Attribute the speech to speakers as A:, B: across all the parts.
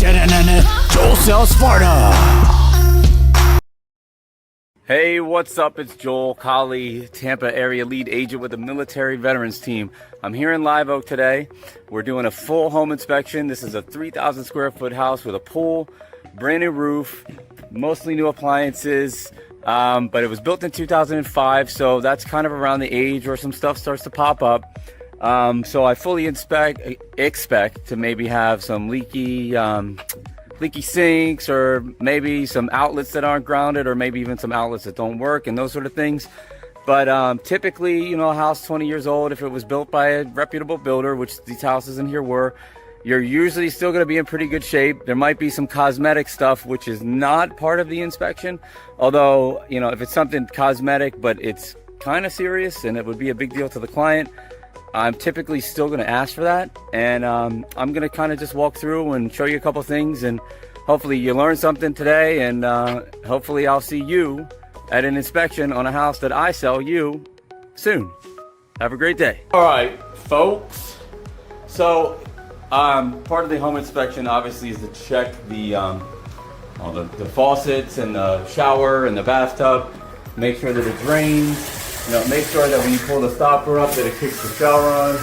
A: Joel sells Sparta.
B: Hey, what's up? It's Joel Colley, Tampa Area Lead Agent with the Military Veterans Team. I'm here in Live Oak today. We're doing a full home inspection. This is a 3,000 square foot house with a pool, brand new roof, mostly new appliances, but it was built in 2005, so that's kind of around the age where some stuff starts to pop up. So I fully expect to maybe have some leaky sinks, or maybe some outlets that aren't grounded, or maybe even some outlets that don't work and those sort of things. But typically, you know, a house 20 years old, if it was built by a reputable builder, which these houses in here were, you're usually still going to be in pretty good shape. There might be some cosmetic stuff which is not part of the inspection, although, you know, if it's something cosmetic but it's kind of serious and it would be a big deal to the client, I'm typically still going to ask for that. And I'm going to kind of just walk through and show you a couple things, and hopefully you learn something today, and hopefully I'll see you at an inspection on a house that I sell you soon. Have a great day. All right, folks. So part of the home inspection obviously is to check the faucets and the shower and the bathtub, make sure that it drains. You know, make sure that when you pull the stopper up that it kicks the shower on.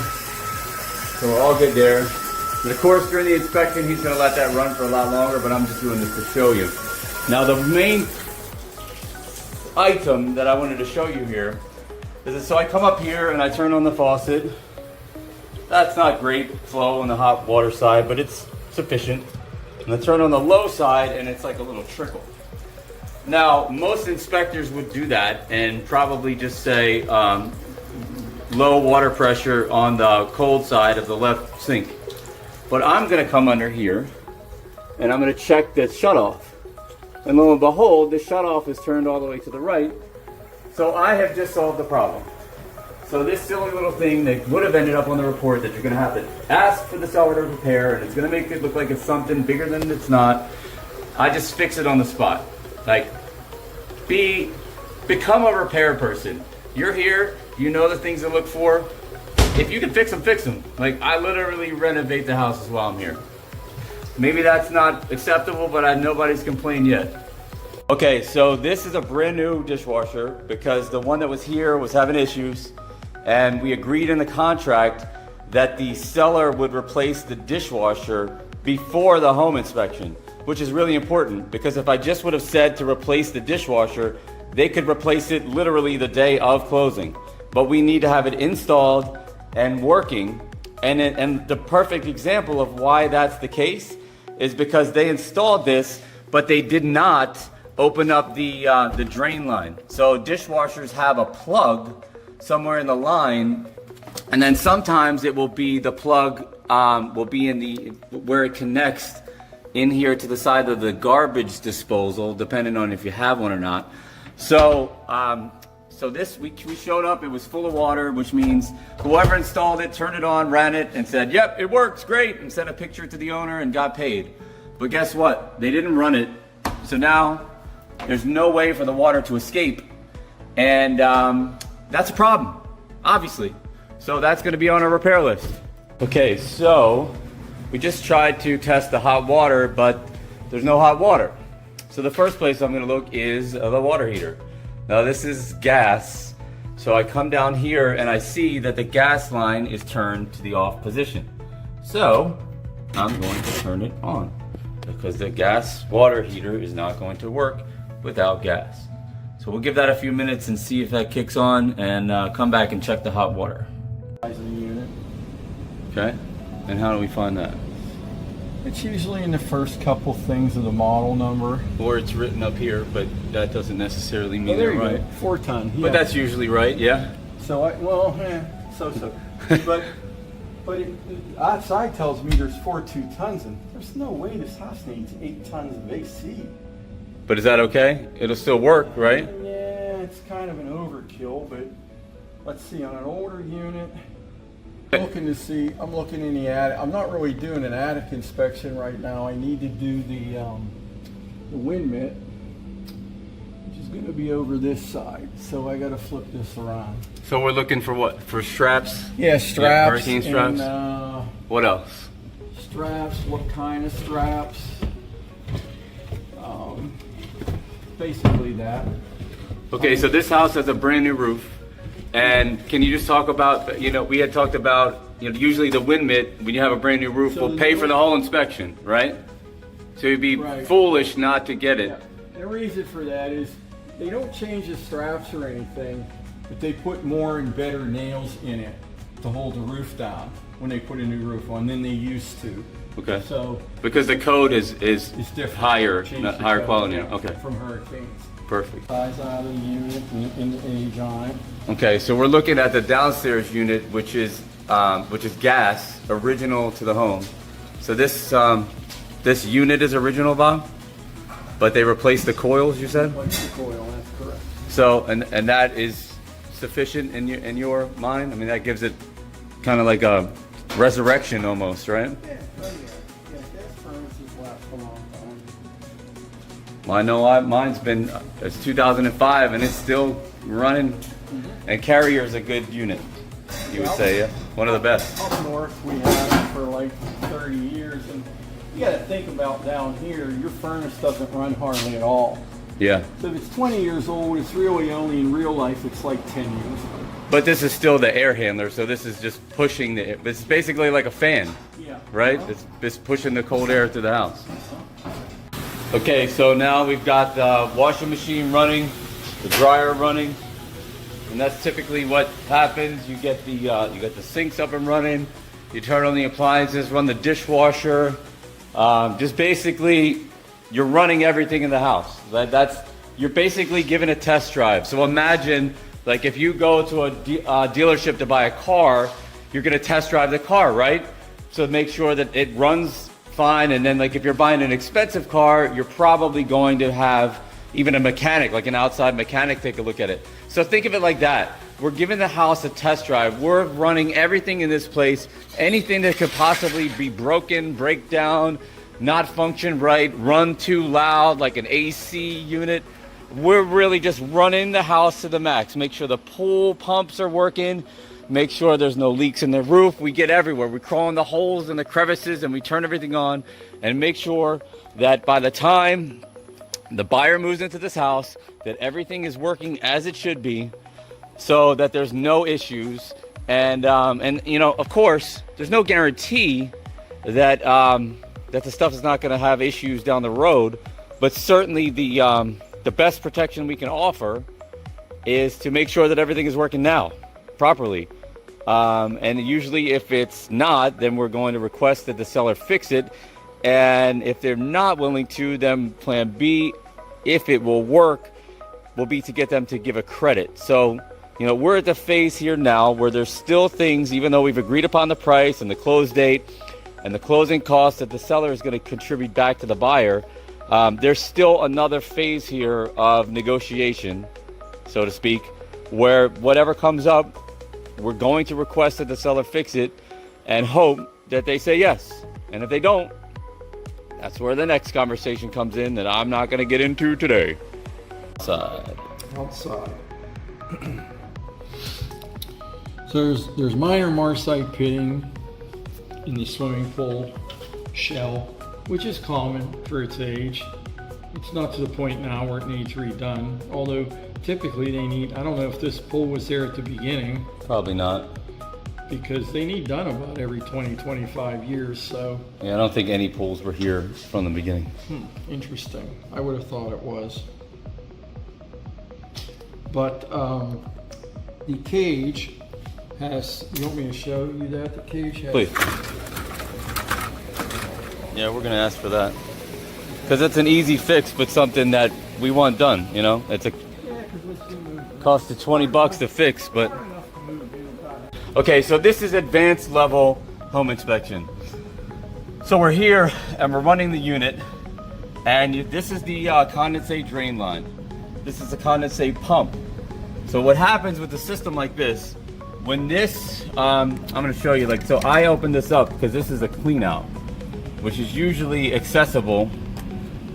B: So we're all good there. And of course, during the inspection, he's going to let that run for a lot longer, but I'm just doing this to show you. Now, the main item that I wanted to show you here is that, so I come up here and I turn on the faucet. That's not great flow on the hot water side, but it's sufficient. And I turn on the low side and it's like a little trickle. Now, most inspectors would do that and probably just say low water pressure on the cold side of the left sink. But I'm going to come under here and I'm going to check the shutoff. And lo and behold, the shutoff is turned all the way to the right. So I have just solved the problem. So this silly little thing that would have ended up on the report that you're going to have to ask for the seller to repair, and it's going to make it look like it's something bigger than it's not, I just fix it on the spot. Like, become a repair person. You're here, you know the things to look for. If you can fix them, fix them. Like, I literally renovate the houses while I'm here. Maybe that's not acceptable, but nobody's complained yet. Okay, so this is a brand new dishwasher because the one that was here was having issues, and we agreed in the contract that the seller would replace the dishwasher before the home inspection, which is really important, because if I just would have said to replace the dishwasher, they could replace it literally the day of closing. But we need to have it installed and working. And the perfect example of why that's the case is because they installed this, but they did not open up the drain line. So dishwashers have a plug somewhere in the line, and then sometimes it will be the plug will be in where it connects in here to the side of the garbage disposal, depending on if you have one or not. So this, we showed up, it was full of water, which means whoever installed it turned it on, ran it, and said, yep, it works, great, and sent a picture to the owner and got paid. But guess what? They didn't run it. So now there's no way for the water to escape. And that's a problem, obviously. So that's gonna be on our repair list. Okay, so we just tried to test the hot water, but there's no hot water. So the first place I'm gonna look is the water heater. Now this is gas, so I come down here and I see that the gas line is turned to the off position. So I'm going to turn it on, because the gas water heater is not going to work without gas. So we'll give that a few minutes and see if that kicks on, and come back and check the hot water. Okay, and how do we find that?
C: It's usually in the first couple things of the model number.
B: Or it's written up here, but that doesn't necessarily mean they're right.
C: 4 ton. Yeah.
B: But that's usually right, yeah?
C: So but it outside tells me there's 4.2 tons, and there's no way this house needs 8 tons of AC.
B: But is that okay? It'll still work, right?
C: Yeah, it's kind of an overkill, but let's see, on an older unit, I'm looking in the attic. I'm not really doing an attic inspection right now. I need to do the wind mitt, which is going to be over this side. So I got to flip this around.
B: So we're looking for what? For straps?
C: Yeah, straps.
B: Yeah, hurricane straps.
C: And,
B: what else?
C: straps, what kind of straps. Basically that.
B: Okay, so this house has a brand new roof. And can you just talk about, we had talked about, usually the wind mitt, when you have a brand new roof, will pay for the whole inspection, right? So you'd be foolish not to get it.
C: Yeah. The reason for that is they don't change the straps or anything, but they put more and better nails in it to hold the roof down when they put a new roof on than they used to.
B: Okay.
C: So
B: because the code is
C: different.
B: higher, higher quality. Okay.
C: From hurricanes.
B: Perfect.
C: Size out of the unit and the age on it.
B: Okay, so we're looking at the downstairs unit, which is gas, original to the home. So this unit is original, Bob, but they replaced the coils. You said.
C: Replaced the coil. That's correct.
B: So and that is sufficient in your mind. I mean, that gives it kind of like a resurrection almost, right?
C: Yeah, gas furnaces last a long time.
B: Well, I know mine's been, it's 2005 and it's still running. And Carrier's a good unit, you would say, yeah? One of the best.
C: Up north, we had them for like 30 years. And you got to think about down here, your furnace doesn't run hardly at all.
B: Yeah.
C: So if it's 20 years old, it's really only in real life, it's like 10 years.
B: But this is still the air handler, so this is just pushing it's basically like a fan, right? It's pushing the cold air through the house. Okay, so now we've got the washing machine running, the dryer running, and that's typically what happens. You get the sinks up and running, you turn on the appliances, run the dishwasher. Just basically, you're running everything in the house. You're basically giving a test drive. So imagine, like if you go to a dealership to buy a car, you're gonna test drive the car, right? So make sure that it runs fine. And then like if you're buying an expensive car, you're probably going to have even a mechanic, like an outside mechanic, take a look at it. So think of it like that. We're giving the house a test drive. We're running everything in this place. Anything that could possibly be broken, break down, not function right, run too loud, like an AC unit. We're really just running the house to the max. Make sure the pool pumps are working. Make sure there's no leaks in the roof. We get everywhere. We crawl in the holes and the crevices and we turn everything on and make sure that by the time the buyer moves into this house, that everything is working as it should be so that there's no issues. And of course, there's no guarantee that the stuff is not going to have issues down the road, but certainly the best protection we can offer is to make sure that everything is working now properly. And usually if it's not, then we're going to request that the seller fix it. And if they're not willing to, then plan B, if it will work, will be to get them to give a credit. So, we're at the phase here now where there's still things, even though we've agreed upon the price and the close date and the closing costs that the seller is going to contribute back to the buyer, there's still another phase here of negotiation, so to speak, where whatever comes up, we're going to request that the seller fix it and hope that they say yes. And if they don't, that's where the next conversation comes in that I'm not going to get into today.
C: Outside. So there's minor marcite pitting in the swimming pool shell, which is common for its age. It's not to the point now where it needs redone, although typically they need, I don't know if this pool was there at the beginning.
B: Probably not.
C: Because they need done about every 20-25 years, so.
B: Yeah, I don't think any pools were here from the beginning.
C: Interesting. I would have thought it was. But the cage has, you want me to show you that? The cage has.
B: Please. Yeah, we're gonna ask for that. Because it's an easy fix, but something that we want done, It's cost you $20 to fix, but. Okay, so this is advanced level home inspection. So we're here and we're running the unit, and this is the condensate drain line. This is the condensate pump. So what happens with a system like this, when this, I'm gonna show you, so I opened this up because this is a clean out, which is usually accessible.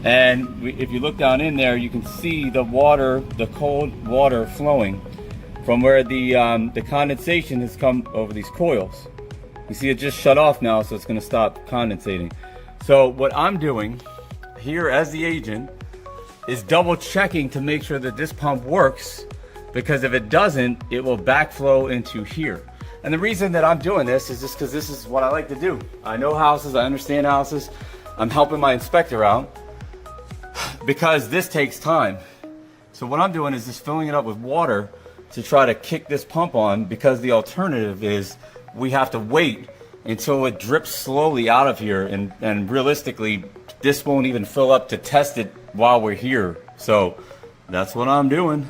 B: And if you look down in there, you can see the water, the cold water flowing from where the condensation has come over these coils. You see it just shut off now, so it's gonna stop condensating. So what I'm doing here as the agent is double checking to make sure that this pump works, because if it doesn't, it will backflow into here. And the reason that I'm doing this is just because this is what I like to do. I know houses, I understand houses. I'm helping my inspector out because this takes time. So what I'm doing is just filling it up with water to try to kick this pump on, because the alternative is we have to wait until it drips slowly out of here, and realistically, this won't even fill up to test it while we're here. So that's what I'm doing.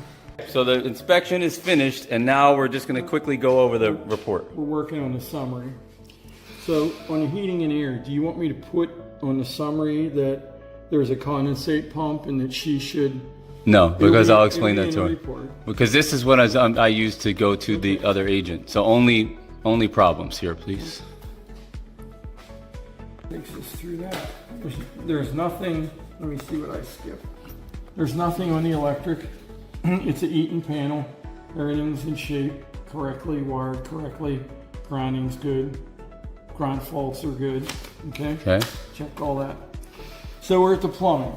B: So the inspection is finished, and now we're just going to quickly go over the report.
C: We're working on the summary. So on the heating and air, do you want me to put on the summary that there's a condensate pump and that she should?
B: No, because I'll explain that to her.
C: Report.
B: Because this is what I used to go to the other agent. So only problems here, please.
C: Takes us through that. There's nothing. Let me see what I skipped. There's nothing on the electric. It's an Eaton panel. Everything's in shape, correctly wired correctly. Grinding's good. Grind faults are good. Okay.
B: Okay.
C: Check all that. So we're at the plumbing.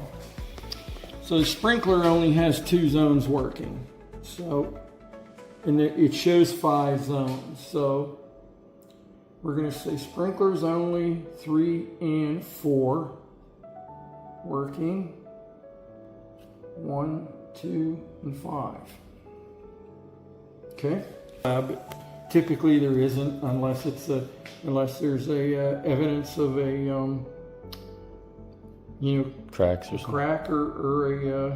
C: So the sprinkler only has 2 zones working. So, and it shows 5 zones. So we're going to say sprinklers only 3 and 4 working. 1, 2, and 5. Okay. But typically there isn't, unless there's evidence of a
B: Cracks or something.
C: crack or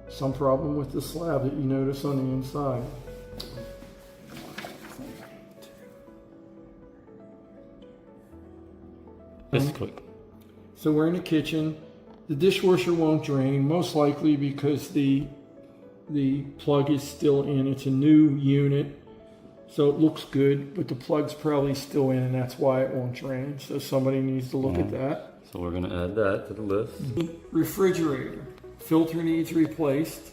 C: some problem with the slab that you notice on the inside.
B: This is quick.
C: So we're in the kitchen. The dishwasher won't drain, most likely because the plug is still in. It's a new unit, so it looks good, but the plug's probably still in, and that's why it won't drain. So somebody needs to look at that.
B: So we're going to add that to the list.
C: Refrigerator. Filter needs replaced.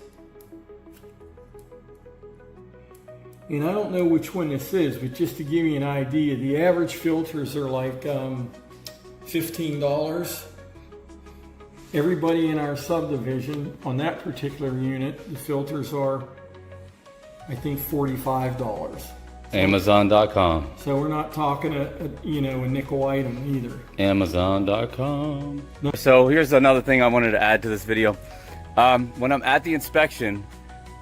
C: And I don't know which one this is, but just to give you an idea, the average filters are like $15. Everybody in our subdivision on that particular unit, the filters are, I think, $45.
B: Amazon.com.
C: So we're not talking a nickel item either.
B: Amazon.com. So here's another thing I wanted to add to this video. When I'm at the inspection,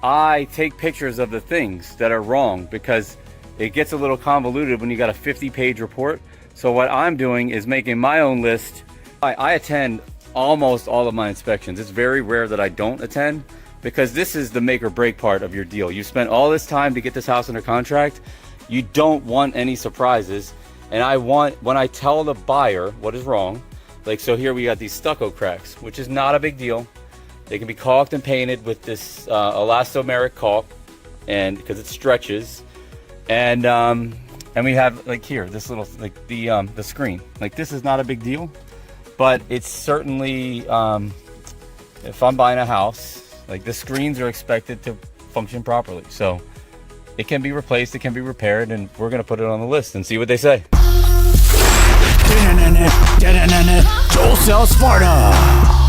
B: I take pictures of the things that are wrong, because it gets a little convoluted when you got a 50-page report. So what I'm doing is making my own list. I attend almost all of my inspections. It's very rare that I don't attend, because this is the make or break part of your deal. You spent all this time to get this house under contract. You don't want any surprises. And I want, when I tell the buyer what is wrong, like, so here we got these stucco cracks, which is not a big deal. They can be caulked and painted with this elastomeric caulk, and because it stretches. And we have, like, here, this little, like, the screen. Like, this is not a big deal, but it's certainly, if I'm buying a house, like, the screens are expected to function properly. So it can be replaced, it can be repaired, and we're gonna put it on the list and see what they say.
A: Joel sells Sparta.